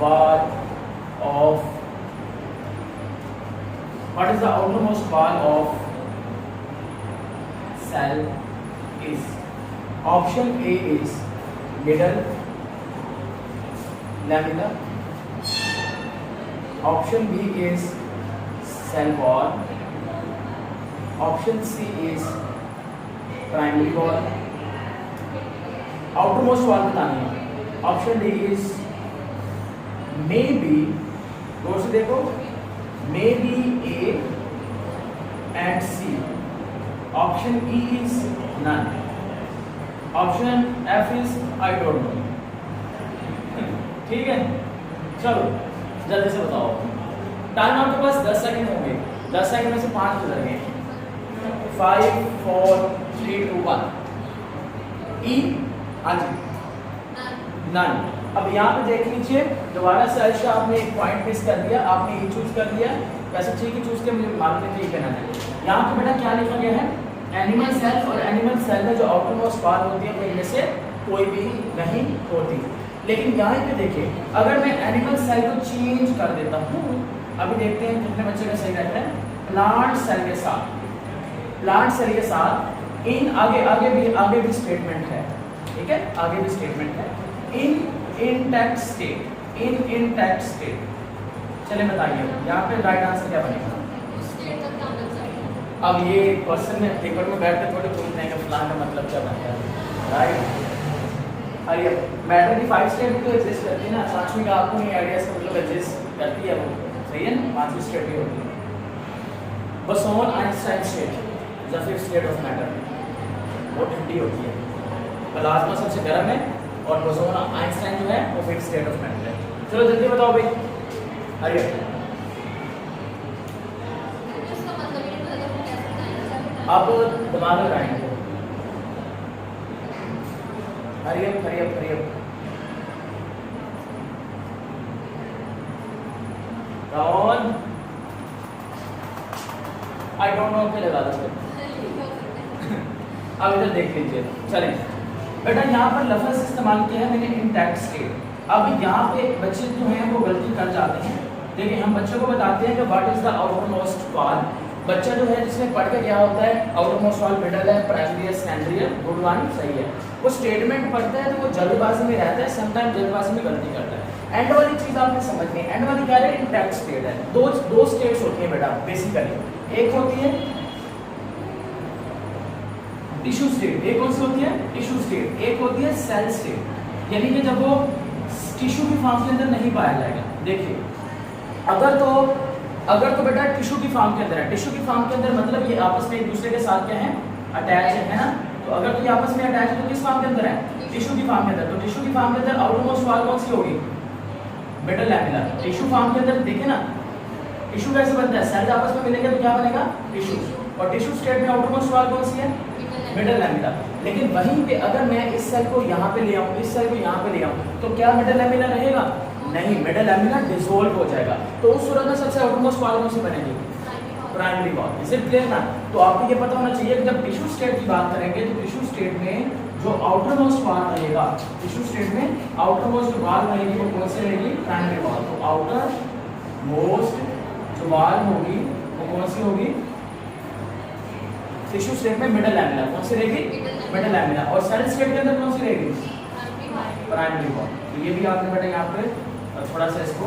wall of cell is? Option A is middle lamina. Option B is cell wall. Option C is primary wall. Outermost wall बतानी है। Option D is may be, गौर से देखो, may be A and C. Option E is none. Option F is I don't know. ठीक है, चलो जल्दी से बताओ। टाइम आपके पास 10 सेकंड होंगे, 10 सेकंड में से 5 गुजर गए। 5 4 3 2 1। ई, हाँ जी, नन। अब यहाँ पे देख लीजिए, दोबारा से आयशा आपने एक पॉइंट मिस कर दिया, आपने ई चूज कर दिया। वैसे ठीक है चूज किया, मुझे मालूम है कि कहना है। यहाँ पे बेटा क्या लिखा गया है? एनिमल सेल, और एनिमल सेल में जो आउटरमोस्ट वॉल होती है वो इनमें से कोई भी नहीं होती। लेकिन यहाँ पे देखिए, अगर मैं एनिमल सेल को चेंज कर देता हूँ, अभी देखते हैं कितने बच्चे का सही रहता है। प्लांट सेल के साथ, प्लांट सेल के साथ इन आगे भी स्टेटमेंट है, ठीक है, आगे भी स्टेटमेंट है। इन इंटैक्ट स्टेट, इन इंटैक्ट स्टेट। चलिए बताइए यहाँ पे राइट आंसर क्या बनेगा? अब ये क्वेश्चन में पेपर में बैठ के थोड़े पूछते हैं कि प्लांट का मतलब क्या बनेगा, राइट? अरे मैटर की 5 स्टेट भी तो एग्जिस्ट करती है ना। 5वीं का आपको नहीं आइडिया, इसका मतलब एग्जिस्ट करती है वो, सही है ना? 5वीं स्टेट भी होती है। Boson Einstein state, the fifth state of matter, वो ठंडी होती है। प्लाज्मा सबसे गर्म है और बोसोन आइंस्टाइन जो है वो फिफ्थ स्टेट ऑफ मैटर है। चलो जल्दी बताओ भाई, अरे अब दिमाग लगाएंगे। Hurry up hurry up hurry up. कौन? आई डोंट नो पे लगा दो। अब इधर देख लीजिए, चलें बेटा यहाँ पर लफ्ज़ इस्तेमाल किया है मैंने इंटैक्ट स्टेट। अब यहाँ पे बच्चे जो हैं वो गलती कर जाते हैं। देखिए हम बच्चों को बताते हैं कि what is the outer most wall. बच्चा जो है जिसने पढ़ के क्या होता है, आउटर मोस्ट वॉल मिडल है, प्राइमरी है, सेकेंडरी है, गुड वन, सही है। वो स्टेटमेंट पढ़ता है तो वो जल्दबाजी में रहता है, समटाइम जल्दबाजी में गलती करता है। एंड वाली चीज़ आपने समझनी है। एंड वाली क्या है, इंटैक्ट स्टेट है। दो स्टेट्स होती हैं बेटा बेसिकली। एक होती है टिश्यू स्टेट, एक कौन सी होती है टिश्यू स्टेट, एक होती है सेल स्टेट। यानी कि जब वो टिश्यू की फॉर्म के अंदर नहीं पाया जाएगा। देखिए अगर तो बेटा टिश्यू की फॉर्म के अंदर है, टिश्यू की फॉर्म के अंदर मतलब ये आपस में एक दूसरे के साथ क्या है, अटैच है ना। तो अगर तो ये आपस में अटैच है तो किस फॉर्म के अंदर है, टिश्यू की फॉर्म के अंदर। तो टिश्यू की फॉर्म के अंदर आउटर मोस्ट वॉल कौन सी होगी, मिडल लैमेला। टिश्यू फॉर्म के अंदर देखे ना, टिश्यू कैसे बनता है, सेल्स आपस में मिलेंगे तो क्या बनेगा, टिश्यू। और टिश्यू स्टेट में आउटर मोस्ट वॉल कौन सी है, मिडल लैमेला। लेकिन वहीं पे अगर मैं इस सेल को यहाँ पे ले आऊँ, इस सेल को यहाँ पे ले आऊँ, तो क्या मिडल लैमेला रहेगा, नहीं, मिडल लैमेला डिसोल्व हो जाएगा। तो उस सूरत में सबसे आउटरमोस्ट वॉल कौन सी बनेगी, प्राइमरी वॉल। इसे क्लियर ना। तो आपको ये पता होना चाहिए कि जब टिश्यू स्टेट की बात करेंगे तो टिश्यू स्टेट में जो आउटरमोस्ट वॉल रहेगा, टिश्यू स्टेट में आउटरमोस्ट वॉल रहेगी वो कौन सी रहेगी, प्राइमरी वॉल। तो आउटर मोस्ट जो वॉल होगी वो कौन सी होगी, टिश्यू स्टेट में मिडल लैमेला। कौन सी रहेगी, मिडल लैमेला। और सेल स्टेट के अंदर कौन सी रहेगी, प्राइमरी वॉल। तो ये भी आपने बेटा यहाँ पे थोड़ा सा इसको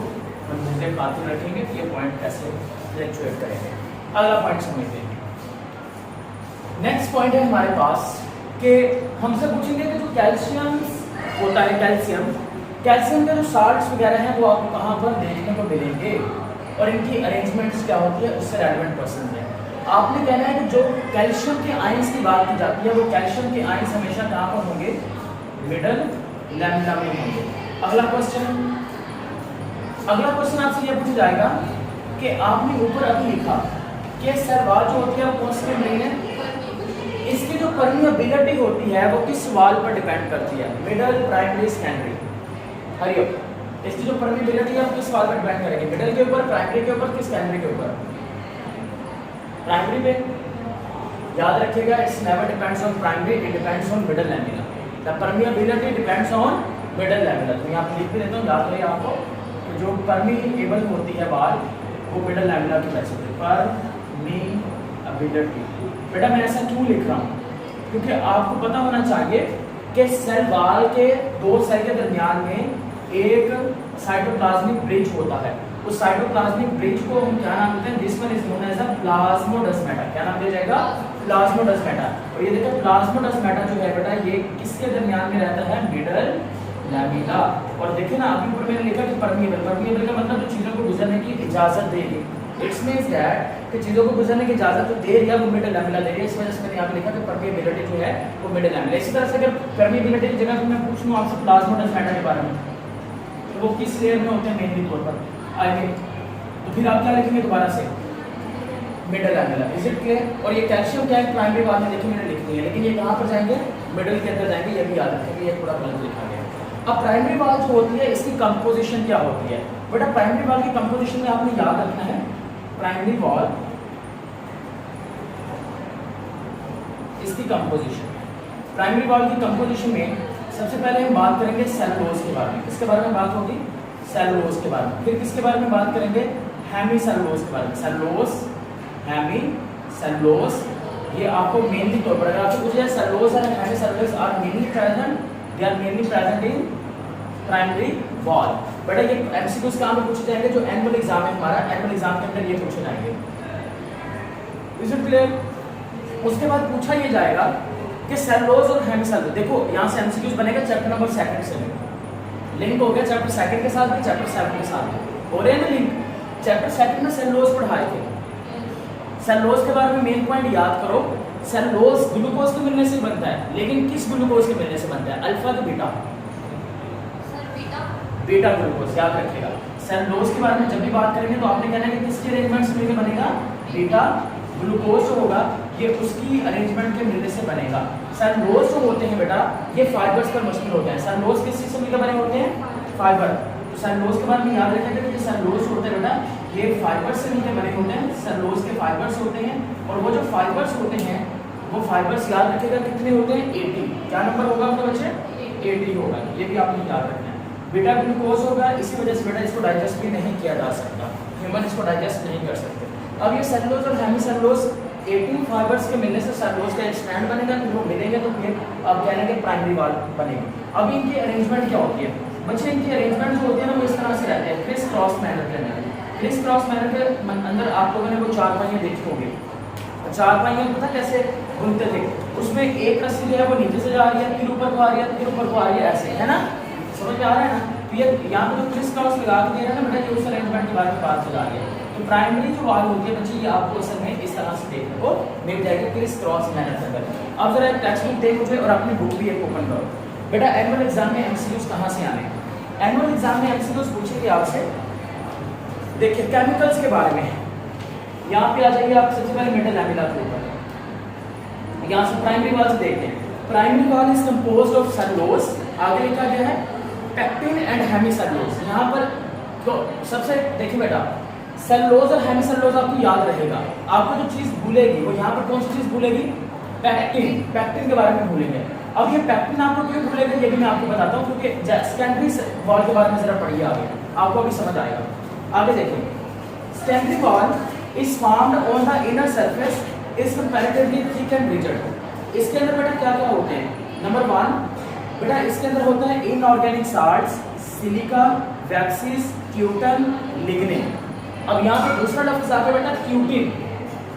मुझे खातिर रखेंगे कि ये पॉइंट कैसे फ्लक्चुएट करेंगे। अगला पॉइंट समझते हैं। नेक्स्ट पॉइंट है हमारे पास कि हमसे पूछेंगे कि जो कैल्शियम होता है, कैल्शियम के जो साल्ट्स वगैरह हैं वो आपको कहाँ पर देखने को मिलेंगे और इनकी अरेंजमेंट्स क्या होती है, उससे रेलेवेंट क्वेश्चन है। आपने कहना है कि जो कैल्शियम के आयंस की बात की जाती है वो कैल्शियम के आयंस हमेशा कहाँ पर होंगे, मिडल लैमेला में होंगे। अगला क्वेश्चन आपसे यह पूछा जाएगा कि आपने ऊपर अभी लिखा कि सेल वॉल जो होती है वो कौन सी मेन है, इसकी जो परमिएबिलिटी होती है वो किस वॉल पर डिपेंड करती है, मिडल, प्राइमरी, सेकेंडरी। हरिओम, इसकी जो परमिएबिलिटी है वो किस वॉल पर डिपेंड करेगी, मिडल के ऊपर, प्राइमरी के ऊपर, किस सेकेंडरी के ऊपर, प्राइमरी पे। याद रखिएगा, it's never depends on primary, it depends on middle lamella. The permeability depends on middle lamella. तो यहाँ पे लिख भी देता हूँ, याद रहे आपको, जो परमिएबल होती है वॉल वो मिडल लैमेला की वजह से। परमिएबिलिटी बेटा मैं ऐसा क्यों लिख रहा हूँ, क्योंकि आपको पता होना चाहिए कि सेल वॉल के दो सेल के दरमियान में एक साइटोप्लाज्मिक ब्रिज होता है। उस साइटोप्लाज्मिक ब्रिज को हम क्या नाम देते हैं, this one is known as a plasmodesmata. क्या नाम दिया जाएगा, प्लाज्मोडेस्माटा। और ये देखो प्लाज्मोडेस्माटा जो है बेटा ये किसके दरमियान में रहता है, मिडल लैमेला। और देखिए ना अभी ऊपर मैंने लिखा कि परमिएबल का मतलब जो चीज़ों को गुजरने की इजाज़त देगी। इट्स मीन्स दैट कि चीज़ों को गुजरने की इजाज़त तो दे रही है वो मिडल लैमेला दे रही है। इस वजह से मैंने यहाँ पे लिखा कि परमिएबिलिटी जो है वो मिडल लैमेला। इसी तरह से अगर परमिएबिलिटी की जगह मैं पूछ लूँ आपसे प्लाज्मोडेस्माटा के बारे में तो वो किस लेयर में होते हैं मेनली तौर पर, आई मीन, तो फिर आप क्या लिखेंगे दोबारा से, middle lamella. Is it clear. और ये कैल्शियम क्या है, प्राइमरी वॉल में देखिए मैंने लिखी है, लेकिन ये कहाँ पर जाएंगे, मिडल के अंदर जाएंगे। ये भी याद रखेंगे, ये थोड़ा गलत लिखा गया। अब प्राइमरी वॉल जो होती है इसकी कंपोजिशन क्या होती है बेटा, प्राइमरी वॉल की कंपोजिशन में आपने याद रखना है, प्राइमरी वॉल इसकी कंपोजिशन, प्राइमरी वॉल की कंपोजिशन में सबसे पहले हम बात करेंगे सेलुलोज के बारे में। किसके बारे में बात होगी, सेलुलोज के बारे में। फिर किसके बारे में बात करेंगे, हेमी सेलुलोज के बारे में। सेलुलोज, हेमी सेलुलोज, ये आपको मेनली तौर पर अगर आपसे पूछा जाए cellulose and hemi cellulose are mainly present, they are mainly present in primary wall. बेटा ये एमसीक्यूज काम में पूछे जाएंगे, जो एनुअल एग्जाम है हमारा, एनुअल एग्जाम के अंदर ये पूछे जाएंगे। Is it clear. उसके बाद पूछा ये जाएगा कि सेलुलोज और हेमी सेलुलोज, देखो यहाँ से एमसीक्यूज बनेगा चैप्टर नंबर 2 से लिंक हो गया, चैप्टर 2 के साथ भी, चैप्टर 7 के साथ भी हो रहे हैं ना लिंक। चैप्टर 2 में सेलुलोज पढ़ाए थे, सेलुलोज के बारे में मेन पॉइंट याद करो। सेलुलोज ग्लूकोज के मिलने से बनता है, लेकिन किस ग्लूकोज के मिलने से बनता है, अल्फा के बीटा, बीटा ग्लूकोज। याद रखिएगा सेलुलोज के बारे में जब भी बात करेंगे तो आपने कहना है कि किसके अरेंजमेंट से मिलकर बनेगा, बीटा ग्लूकोज जो होगा ये उसकी अरेंजमेंट के मिलने से बनेगा। सेलुलोज जो होते हैं बेटा ये फाइबर्स पर मुश्किल होते हैं। सेलुलोज किस चीज से मिलकर बने होते हैं, फाइबर। तो सेलुलोज के बारे में याद रखेंगे कि सेलुलोज होते हैं बेटा ये फाइबर्स से मिलकर बने होते हैं, सेलुलोज के फाइबर्स होते हैं। और वो जो फाइबर्स होते हैं वो फाइबर्स याद रखिएगा कितने होते हैं, 80। क्या नंबर होगा आपके बच्चे, AD होगा, ये भी आपने याद रखना है। बीटा ग्लूकोज होगा, इसी वजह से बेटा इसको डाइजेस्ट भी नहीं किया जा सकता, ह्यूमन इसको डाइजेस्ट नहीं कर सकते। अब ये सेलुलोज और हेमी सेलुलोज 18 फाइबर्स के मिलने से सेलुलोज का एक स्ट्रैंड बनेगा, फिर वो मिलेंगे तो फिर आप कह लेंगे प्राइमरी वॉल बनेगी। अब इनकी अरेंजमेंट क्या होती है बच्चे, इनकी अरेंजमेंट जो होती है ना वो इस तरह से रहते हैं, क्रिस क्रॉस मैनर के अंदर। क्रिस क्रॉस मैनर के अंदर आप लोगों ने वो चार पहिए देखे होंगे, चार पहिए पता कैसे घूमते थे, उसमें एक रस्सी जो है वो नीचे से जा रही है, फिर ऊपर को आ रही है, फिर ऊपर को आ रही है, ऐसे है ना, समझ में आ रहा है ना। तो ये यहाँ पे जो क्रिस क्रॉस लगा के दे रहा है ना बेटा, ये उस अरेंजमेंट के बारे में बात चला रही है। तो प्राइमरी जो वॉल होती है बच्चे, ये आपको असल में इस तरह से देखने को मिल जाएगी क्रिस क्रॉस मैनर के अंदर। अब जरा एक टेक्स्ट बुक देख मुझे और अपनी बुक भी एक ओपन करो बेटा। एनुअल एग्जाम में एमसीक्यूज कहाँ से आने, एनुअल एग्जाम में एमसीक्यूज पूछेंगे आपसे। देखिए केमिकल्स के बारे में, यहाँ पे आ जाइए आप सबसे पहले मेटल लैमिला के ऊपर, यहाँ से प्राइमरी वॉल से देखते हैं। Primary wall is composed of cellulose, आगे लिखा गया है पेक्टिन एंड हेमीसेलुलोज। यहाँ पर तो सबसे देखिए बेटा, सेलुलोज और हेमीसेलुलोज आपको याद रहेगा, आपको जो चीज भूलेगी वो यहाँ पर कौन सी चीज भूलेगी, पेक्टिन, पेक्टिन के बारे में भूलेंगे। अब ये पेक्टिन आपको क्यों भूलेगा ये भी मैं आपको बताता हूँ, क्योंकि सेकेंडरी वॉल के बारे में जरा पढ़िए आगे, आपको अभी समझ आएगा। आगे देखिए, secondary wall is farmed on the inner surface is comparatively thick and rigid. इसके अंदर बेटा क्या क्या होते हैं, नंबर 1 बेटा इसके अंदर होता है inorganic salts, silica, waxes, cutin, lignin. अब यहाँ पे दूसरा लफ्ज आता है बेटा क्यूटिन।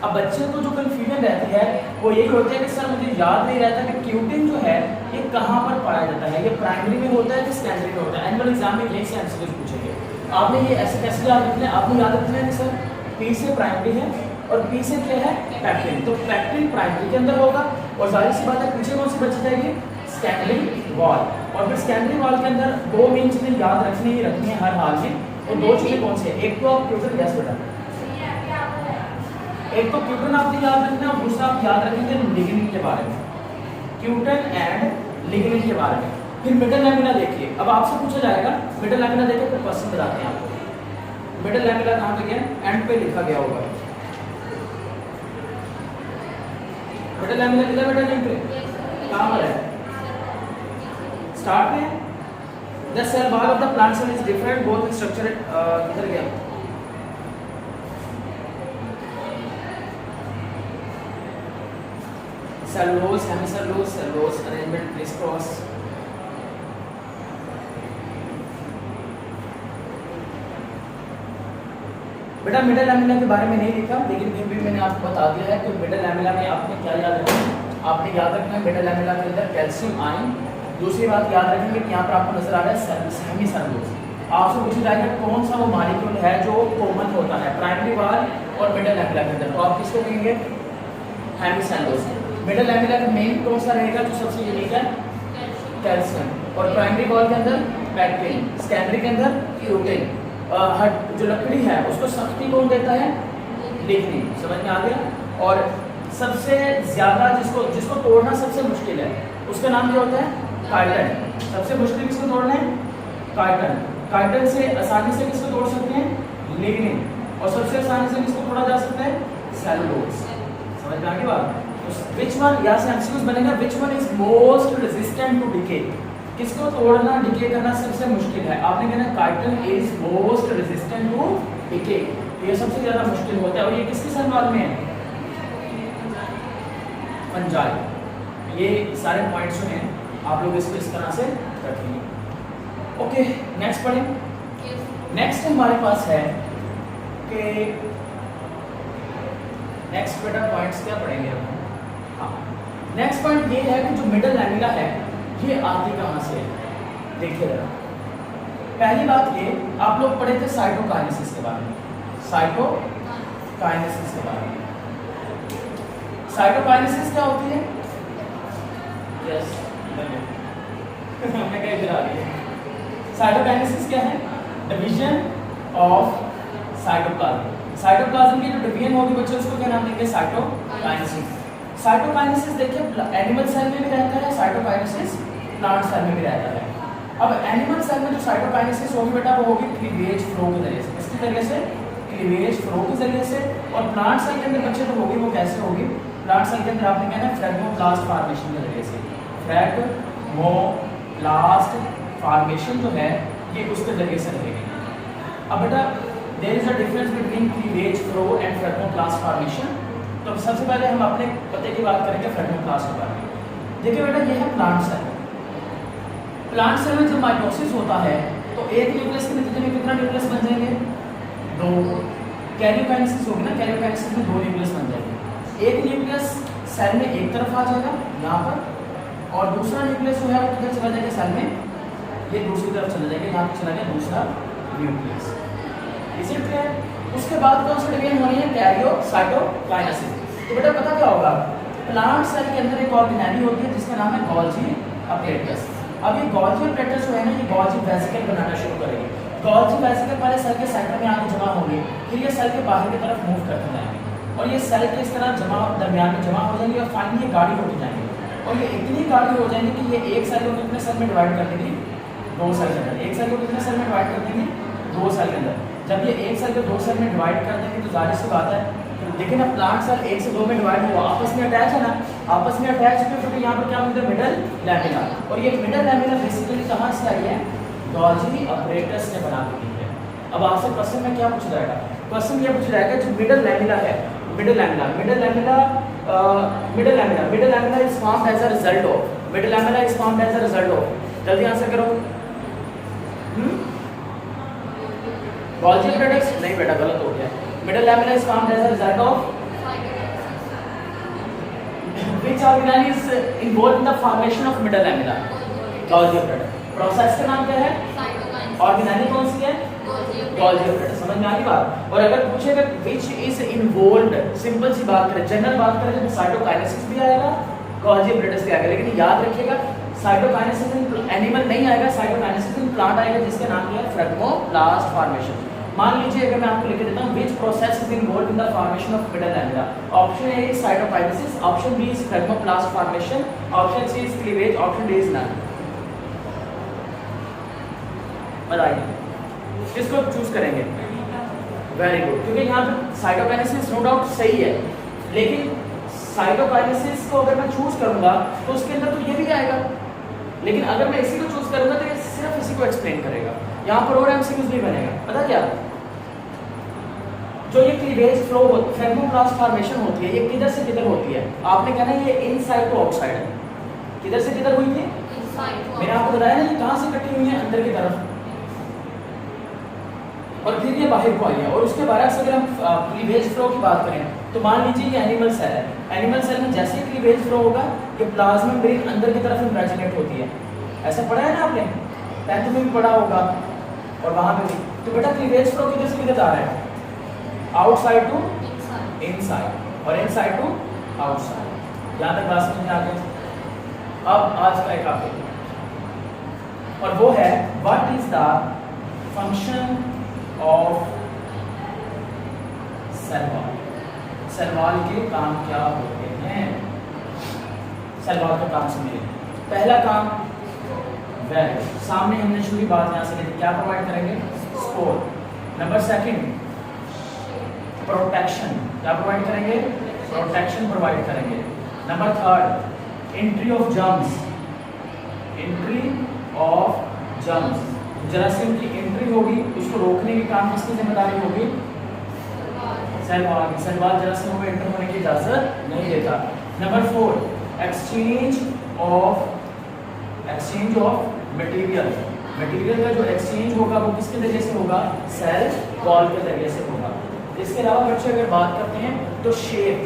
अब बच्चे को जो कंफ्यूजन रहती है वो यही होता है कि सर मुझे याद नहीं रहता कि क्यूटिन जो है ये कहाँ पर पाया जाता है, ये प्राइमरी में होता है कि सेकेंडरी में होता है। एनुअल एग्जाम में यही से एमसीक्यूज पूछेंगे, आपने ये ऐसे कैसे याद रखना है, आपको याद रखना है कि सर पी से प्राइमरी है और पी से क्या है पेक्टिन, तो पेक्टिन प्राइमरी के अंदर होगा और जाहिर सी बात है पीछे कौन सी बच जाएगी, सेकेंडरी वॉल। और फिर सेकेंडरी वॉल के अंदर दो मेन चीजें याद रखनी ही रखनी है हर हाल में, और दो चीजें कौन सी है, एक तो आप क्यूटन, गैस बेटा, एक तो क्यूटन आपने याद रखना है और दूसरा आप याद रखेंगे लिग्निन के बारे में, क्यूटन एंड लिग्निन के बारे में। फिर मिडल लैमिना देखिए, अब आपसे पूछा जाएगा मिडल लैमिना देखिए, फिर क्वेश्चन बताते हैं आपको। मिडल लैमिना कहाँ पे गया, एंड पे लिखा गया होगा, मिडल लैमिना लिखा बेटा एंड पे कहाँ पर है, स्टार्ट में। The cell wall of the plant cell is different both in structure, किधर गया, cellulose, hemicellulose, cellulose arrangement criss cross. बेटा मिडल लैमिना के बारे में नहीं लिखा, लेकिन फिर भी मैंने आपको बता दिया है कि मिडल लैमिना में आपने क्या याद रखना है, आपने याद रखना है मिडल लैमिना के अंदर कैल्शियम आयन। दूसरी बात याद रखेंगे कि यहाँ पर आपको नजर आ रहा है हेमीसेलुलोज। आपसे पूछा जाएगा कौन सा वो मॉलिक्यूल है जो कॉमन होता है प्राइमरी वॉल और मिडल लैमिना के अंदर, तो आप किसको कहेंगे, हेमीसेलुलोज। मिडल लैमिना का मेन कौन सा रहेगा जो सबसे यूनिक है, कैल्शियम, और प्राइमरी वॉल के अंदर पेक्टिन, सेकेंडरी के अंदर क्यूटिन। जो लकड़ी है उसको शक्ति कौन देता है, लिग्निन, समझ में आ गया। और सबसे ज्यादा जिसको तोड़ना सबसे मुश्किल है उसका नाम क्या होता है, काइटन। सबसे मुश्किल किसको तोड़ना है, काइटन। काइटन से आसानी से किसको तोड़ सकते हैं, लिग्निन, और सबसे आसानी से किसको तोड़ा जा सकता है, सेलुलोज। समझ में आ गई बात। विच वन, यहाँ से एमसीक्यूज बनेगा, which one is most resistant to decay, किसको तोड़ना डिके करना सबसे मुश्किल है, आपने कहना chitin is most resistant to decay, ये सबसे ज्यादा मुश्किल होता है। और ये किसके संवाद में है, फंजाई। ये सारे पॉइंट्स हैं, आप लोग इसको इस तरह से रखेंगे। ओके नेक्स्ट पढ़ें। नेक्स्ट हमारे पास है कि नेक्स्ट बेटा पॉइंट्स क्या पढ़ेंगे हम, हाँ नेक्स्ट पॉइंट ये है कि जो मिडल लैमिना है ये आती कहाँ से है। देखिए जरा, पहली बात ये आप लोग पढ़े थे साइटोकाइनेसिस के बारे में, साइटोकाइनेसिस के बारे में। साइटोकाइनेसिस क्या होती है, यस हमने कहीं गिरा दिया। साइटोकाइनेसिस क्या है, डिवीजन ऑफ साइटोप्लाज्म। साइटोप्लाज्म की जो डिवीजन होगी बच्चों उसको क्या नाम देंगे, साइटोकाइनेसिस। साइटोकाइनेसिस देखिए एनिमल सेल में भी रहता है, साइटोकाइनेसिस प्लांट सेल में भी रहता है। अब एनिमल सेल में जो साइटोकाइनेसिस होगी बेटा वो होगी क्लीवेज फ्लो के जरिए से, किसके जरिए से, क्लीवेज फ्लो के जरिए से। और प्लांट सेल के अंदर बच्चे तो होगी वो कैसे होगी, प्लांट सेल के अंदर आपने कहना है फ्रैगमोप्लास्ट फॉर्मेशन के जरिए से, फ्रैगमोप्लास्ट प्लास्ट फॉर्मेशन जो है ये उसके जरिए से रहेगी। अब बेटा there is a difference between cleavage furrow and phragmoplast formation. तो सबसे पहले हम अपने पते की बात करेंगे फ्रेगमोप्लास्ट के बारे में। देखिए बेटा ये है प्लांट सेल। प्लांट सेल में जब माइटोसिस होता है तो एक न्यूक्लियस के नतीजे में कितना न्यूक्लियस बन जाएंगे? 2। कैरियोकाइनेसिस होगी ना, कैरियोकाइनेसिस में 2 न्यूक्लियस बन जाएंगे। एक न्यूक्लियस सेल में एक तरफ आ जाएगा यहाँ पर, और दूसरा न्यूक्लियस जो है वो किधर चला जाएगा सेल में? ये दूसरी तरफ चला जाएगा, यहाँ पे चला गया दूसरा न्यूक्लियस। इसी तरह उसके बाद कौन सी डिवीजन होनी है? कैरियोसाइटोकाइनेसिस। तो बेटा पता क्या होगा, प्लांट सेल के अंदर एक ऑर्गेनेली होती है जिसका नाम है गोल्गी अपरेटस। अब ये गोल्गी अपरेटस जो है ना, ये गोल्गी वेसिकल बनाना शुरू करेगी। गोल्गी वेसिकल पहले सेल के सेंटर में आके जमा होंगे, फिर ये सेल के बाहर की तरफ मूव करते जाएंगे और ये सेल के इस तरह दरमियान में जमा हो जाएंगे और फाइनली ये गाढ़ी होती जाएंगे और ये इतनी गाढ़ी हो जाएंगी कि ये एक सेल को कितने सेल में डिवाइड कर देंगी? 2 सेल के अंदर। एक सेल को कितने सेल में डिवाइड कर देंगे? 2 सेल के अंदर। जब ये एक सेल को 2 सेल में डिवाइड कर देंगे तो जाहिर सी बात है, लेकिन अब प्लांट सेल 1 से 2 में डिवाइड हुआ, आपस में अटैच है ना, आपस में अटैच है, तो यहाँ पर क्या मिलता है? Middle lamina. और ये मिडल लैमिना बेसिकली कहाँ से आई है? गोल्गी अपरेटस ने बना दी है। अब आपसे क्वेश्चन में क्या पूछा जाएगा? क्वेश्चन ये पूछा जाएगा जो मिडल लैमिना है, middle lamina is formed as a result of, middle lamina is formed as a result of, जल्दी आंसर करो। गोल्गी अपरेटस नहीं बेटा, गलत हो गया। Middle lamina is formed as a result of which organelle is involved in the formation of middle lamina? Golgi apparatus। Process का नाम क्या है? ऑर्गेनेली कौन सी है? Golgi apparatus. समझ में आ गई बात? और अगर पूछेगा which is involved, सिंपल सी बात करें, जनरल बात करें तो साइटोकाइनेसिस भी आएगा, गोल्गी अपरेटस भी आएगा, लेकिन याद रखिएगा साइटोकाइनेसिस इन एनिमल नहीं आएगा, साइटोकाइनेसिस इन प्लांट आएगा जिसका नाम है फ्रेगमोप्लास्ट फॉर्मेशन। मान लीजिए अगर मैं आपको लिख देता हूं which process is involved in the formation of middle lamina, option A is cytokinesis, option B is phragmoplast formation, option C is cleavage, option D is none. बताइए किसको चूज करेंगे? वेरी गुड, क्योंकि यहाँ पे साइटोकाइनेसिस नो डाउट सही है, लेकिन cytokinesis को अगर मैं चूज करूंगा तो उसके अंदर तो ये भी आएगा, लेकिन अगर मैं इसी को चूज करूंगा तो ये सिर्फ इसी को एक्सप्लेन करेगा, यहाँ पर और एमसीक्यूज नहीं बनेगा। पता क्या, जो ये क्लीवेज फ्लो फ्रेगमोप्लास्ट फॉर्मेशन होती है, ये किधर से किधर होती है? आपने कहना ये इनसाइड टू आउटसाइड है। किधर से किधर हुई थी? मैंने आपको बताया ना, ये कहाँ से कटी हुई है? अंदर की तरफ, और फिर ये बाहर को आई है। और उसके बाद अगर हम क्लीवेज फ्लो की बात करें तो मान लीजिए ये एनिमल सेल है, एनिमल सेल में जैसे ही क्लीवेज फ्लो होगा ये प्लाज्मा मेम्ब्रेन अंदर की तरफ इम्प्रेजनेट होती है। ऐसा पढ़ा है ना आपने, 10th में भी पढ़ा होगा और वहाँ पे भी। तो बेटा क्लीवेज फ्लो किधर से किधर जा रहा है? आउटसाइड टू इनसाइड और इनसाइड टू आउटसाइड। यहाँ तक बात समझ में आ गई? अब आज का एक टॉपिक और वो है what is the function of cell wall. Cell wall के काम क्या होते हैं? सेल वॉल का काम समझिए। पहला काम वेल, सामने हमने शुरू बात यहाँ से की थी, क्या प्रोवाइड करेंगे? स्पोर। नंबर सेकंड प्रोटेक्शन, क्या प्रोवाइड करेंगे? प्रोटेक्शन प्रोवाइड करेंगे। Number third entry of germs, entry of germs, जरासीम की एंट्री होगी, उसको रोकने के काम किसकी जिम्मेदारी होगी? सेल वॉल की। सेल वॉल जरासीम को एंटर होने की इजाजत नहीं देता। Number 4 exchange of material, material का जो एक्सचेंज होगा वो किसके जरिए से होगा? सेल वॉल के जरिए से होगा। इसके अलावा बच्चे अगर बात करते हैं तो शेप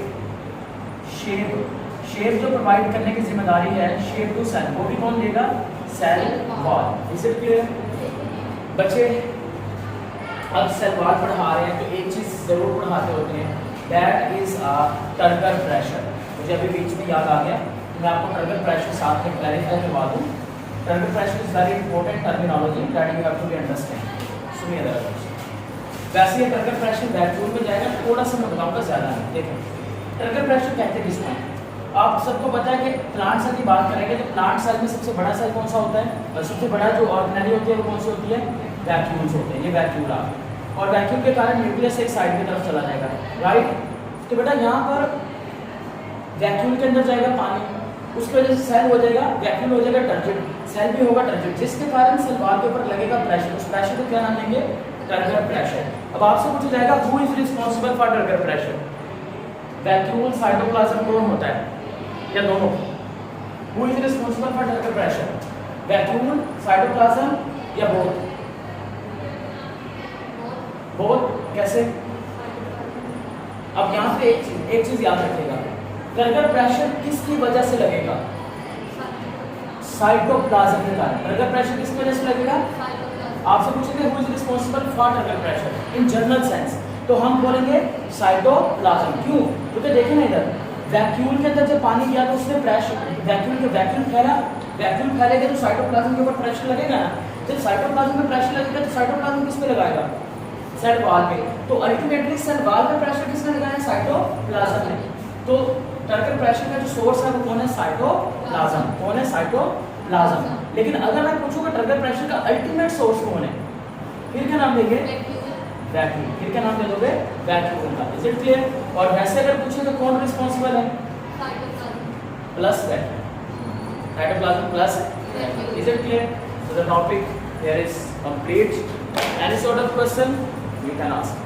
जो प्रोवाइड करने की जिम्मेदारी है शेप टू सेल, वो भी कौन देगा? Cell wall. Is it clear बच्चे? अब सेल वॉल पढ़ा रहे हैं तो एक चीज जरूर पढ़ाते होते हैं, that is a turgor pressure. मुझे अभी बीच में याद आ गया, मैं आपको टर्गर प्रेशर साथ में क्लैरिफाई करवा दूं। Turgor pressure is very important terminology that you have to be understand. सुनिए जरा, वैसे ये टर्गर प्रेशर वैक्यूम में जाएगा, थोड़ा सा मैं बताऊंगा, ज्यादा नहीं। देखें टर्गर प्रेशर कहते हैं किसको? आप सबको पता है कि प्लांट सेल की बात करेंगे तो प्लांट सेल में सबसे बड़ा सेल कौन सा होता है? और सबसे बड़ा जो ऑर्गेनेली होती है वो कौन सी होती है? वैक्यूल्स होते हैं, ये वैक्यूला। और वैक्यूल के कारण न्यूक्लियस एक साइड की तरफ चला जाएगा, राइट? तो बेटा यहाँ पर वैक्यूल के अंदर जाएगा पानी, उसकी वजह से सेल हो जाएगा, वैक्यूल हो जाएगा टर्जिड, सेल भी होगा टर्जिड, जिसके कारण सेल वॉल के ऊपर लगेगा प्रेशर। उस प्रेशर को क्या नाम देंगे? Turgor pressure. अब आपसे पूछा जाएगा who is responsible for turgor pressure? Vacuole, cytoplasm, कौन होता है या दोनों? Who is responsible for turgor pressure? Vacuole, cytoplasm या बोथ? बोथ कैसे? अब यहाँ पे एक चीज याद रखिएगा, टर्गर प्रेशर किसकी वजह से लगेगा? साइटोप्लाज्म के कारण। टर्गर प्रेशर किसकी वजह से लगेगा? आपसे पूछेंगे who is responsible for turgor pressure in general sense, तो हम बोलेंगे साइटोप्लाज्म। क्यों? क्योंकि देखें ना इधर, वैक्यूल के अंदर जब पानी गया तो उसने प्रेशर, वैक्यूल फैला, वैक्यूल फैलेगा तो साइटोप्लाज्म के ऊपर प्रेशर लगेगा ना। जब साइटोप्लाज्म में प्रेशर लगेगा तो साइटोप्लाज्म किस पे लगाएगा? सेल वॉल पे। तो अल्टीमेटली सेल वॉल पे प्रेशर किसने लगाया? साइटोप्लाज्म ने। तो टर्गर प्रेशर का जो सोर्स है वो कौन है? साइटोप्लाज्म। कौन है? साइटोप्लाज्म। लेकिन अगर मैं पूछूंगा टर्गर प्रेशर का अल्टीमेट सोर्स कौन है, फिर क्या नाम देंगे? वैक्यूल। फिर क्या नाम दे दोगे? वैक्यूल का। Is it clear? और वैसे अगर पूछे तो कौन रिस्पांसिबल है? Plus vacuole, cytoplasm plus vacuole. Is it clear? So the topic here is complete. Any sort of question you can ask.